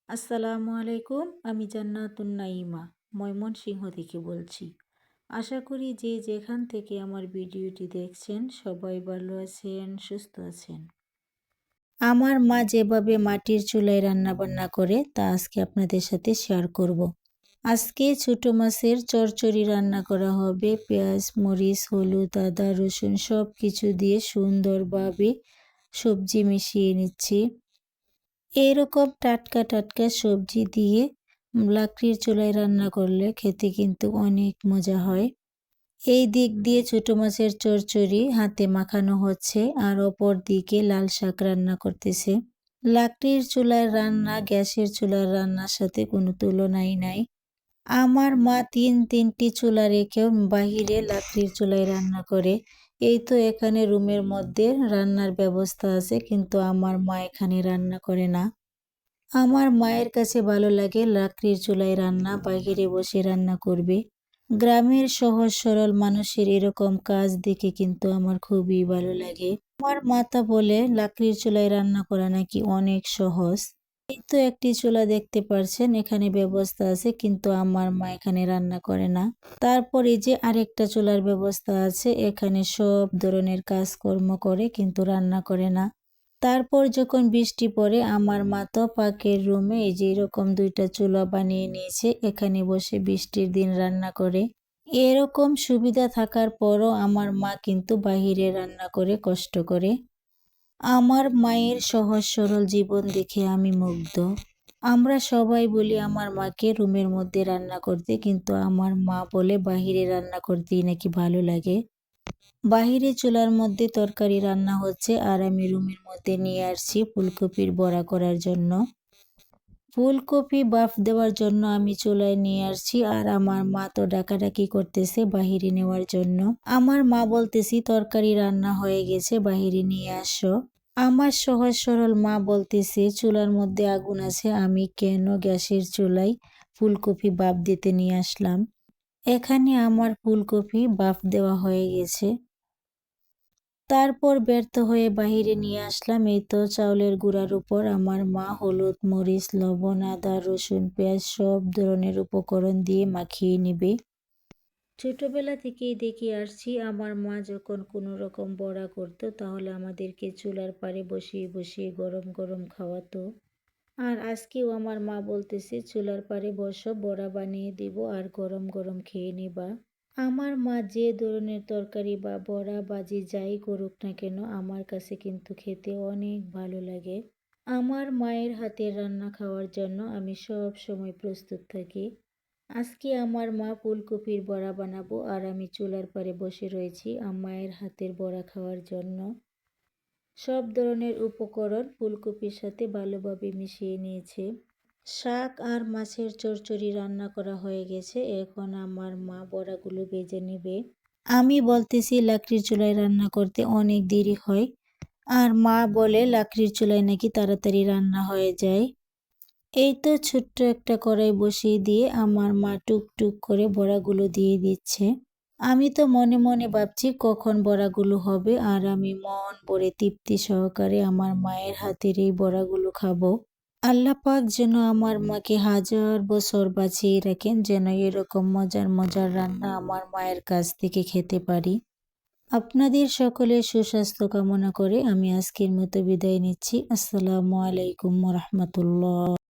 আসসালামু আলাইকুম। আমি জান্নাতুন নাইমা ময়মনসিংহ থেকে বলছি। আশা করি যে যেখান থেকে আমার ভিডিওটি দেখছেন সবাই ভালো আছেন, সুস্থ আছেন। আমার মা যেভাবে মাটির চুলায় রান্নাবান্না করে তা আজকে আপনাদের সাথে শেয়ার করব। আজকে ছোট মাছের চচ্চড়ি রান্না করা হবে। পেঁয়াজ, মরিচ, হলুদ, আদা, রসুন সব কিছু দিয়ে সুন্দরভাবে সবজি মিশিয়ে নিচ্ছি। এরকম টাটকা টাটকা সবজি দিয়ে লাকড়ির চুলায় রান্না করলে খেতে কিন্তু অনেক মজা হয়। এই দিক দিয়ে ছোট মাছের চচ্চড়ি হাতে মাখানো হচ্ছে আর অপর দিকে লাল শাক রান্না করতেছে। লাকড়ির চুলার রান্না গ্যাসের চুলার রান্নার সাথে কোনো তুলনাই নাই। আমার মা তিনটি চুলা রেখেও বাহিরে লাকড়ির চুলায় রান্না করে। এই তো এখানে রুমের মধ্যে রান্নার ব্যবস্থা আছে, কিন্তু আমার মা এখানে রান্না করে না। আমার মায়ের কাছে ভালো লাগে লাকড়ির চুলায় রান্না, বাহিরে বসে রান্না করবে। গ্রামের সহজ সরল মানুষের এরকম কাজ দেখে কিন্তু আমার খুবই ভালো লাগে। আমার মাতা বলে লাকড়ির চুলায় রান্না করা নাকি অনেক সহজ। এই তো একটি চুলা দেখতে পারছেন, এখানে ব্যবস্থা আছে, কিন্তু আমার মা এখানে রান্না করে না। তারপর এই যে আরেকটা চুলার ব্যবস্থা আছে, এখানে সব ধরনের কাজকর্ম করে কিন্তু রান্না করে না। তারপর যখন বৃষ্টি পড়ে আমার মা তো পাকের রুমে এই যে এরকম দুইটা চুলা বানিয়ে নিয়েছে, এখানে বসে বৃষ্টির দিন রান্না করে। এরকম সুবিধা থাকার পরও আমার মা কিন্তু বাহিরে রান্না করে কষ্ট করে। আমার মায়ের সহজ সরল জীবন দেখে আমি মুগ্ধ। আমরা সবাই বলি আমার মাকে রুমের মধ্যে রান্না করতে, কিন্তু আমার মা বলে বাহিরে রান্না করতেই নাকি ভালো লাগে। বাহিরে চুলার মধ্যে তরকারি রান্না হচ্ছে আর আমি রুমের মধ্যে নিয়ে আসছি ফুলকপির বড়া করার জন্য। ফুলকপি বাফ দেওয়ার জন্য আমি চুলায় নিয়ে আসছি আর আমার মা তো ডাকাডাকি করতেছে বাহিরে নেওয়ার জন্য। আমার মা বলতেছি তরকারি রান্না হয়ে গেছে, বাহিরে নিয়ে আসো। আমার সহজ সরল মা বলতেছে চুলার মধ্যে আগুন আছে, আমি কেন গ্যাসের চুলায় ফুলকপি বাফ দিতে নিয়ে আসলাম। এখানে আমার ফুলকপি বাফ দেওয়া হয়ে গেছে। তারপর ব্যর্থ হয়ে বাহিরে নিয়ে আসলাম। এই তো চাউলের গুঁড়ার উপর আমার মা হলুদ, মরিচ, লবণ, আদা, রসুন, পেঁয়াজ সব ধরনের উপকরণ দিয়ে মাখিয়ে নিবে। ছোটবেলা থেকেই দেখে আসছি আমার মা যখন কোনো রকম বড়া করতো তাহলে আমাদেরকে চুলার পাড়ে বসিয়ে বসিয়ে গরম গরম খাওয়াতো। আর আজকেও আমার মা বলতেছে চুলার পাড়ে বসো, বড়া বানিয়ে দিব আর গরম গরম খেয়ে নিবা। আমার মা যে ধরনের তরকারি বা বড়া ভাজি যাই করুক না কেন আমার কাছে কিন্তু খেতে অনেক ভালো লাগে। আমার মায়ের হাতের রান্না খাওয়ার জন্য আমি সব সময় প্রস্তুত থাকি। আজকে আমার মা ফুলকপির বড়া বানাবো আর আমি চুলার পাড়ে বসে রয়েছি মায়ের হাতের বড়া খাওয়ার জন্য। সব ধরনের উপকরণ ফুলকপির সাথে ভালোভাবে মিশিয়ে নিয়েছে। শাক আর মাছের চচ্চড়ি রান্না করা হয়ে গেছে, এখন আমার মা বড়াগুলো ভেজে নেবে। আমি বলতেছি লাকড়ির চুলায় রান্না করতে অনেক দেরি হয়, আর মা বলে লাকড়ির চুলায় নাকি তাড়াতাড়ি রান্না হয়ে যায়। এই তো ছোট্ট একটা কড়াই বসিয়ে দিয়ে আমার মা টুকটুক করে বড়াগুলো দিয়ে দিচ্ছে। আমি তো মনে মনে ভাবছি কখন বড়াগুলো হবে আর আমি মন ভরে তৃপ্তি সহকারে আমার মায়ের হাতের এই বড়াগুলো খাবো। আল্লাহ পাক যেন আমার মাকে হাজার বছর বাঁচিয়ে রাখেন, যেন এরকম মজার মজার রান্না আমার মায়ের কাছ থেকে খেতে পারি। আপনাদের সকলের সুস্বাস্থ্য কামনা করে আমি আজকের মতো বিদায় নিচ্ছি। আসসালামু আলাইকুম ওয়া রাহমাতুল্লাহ।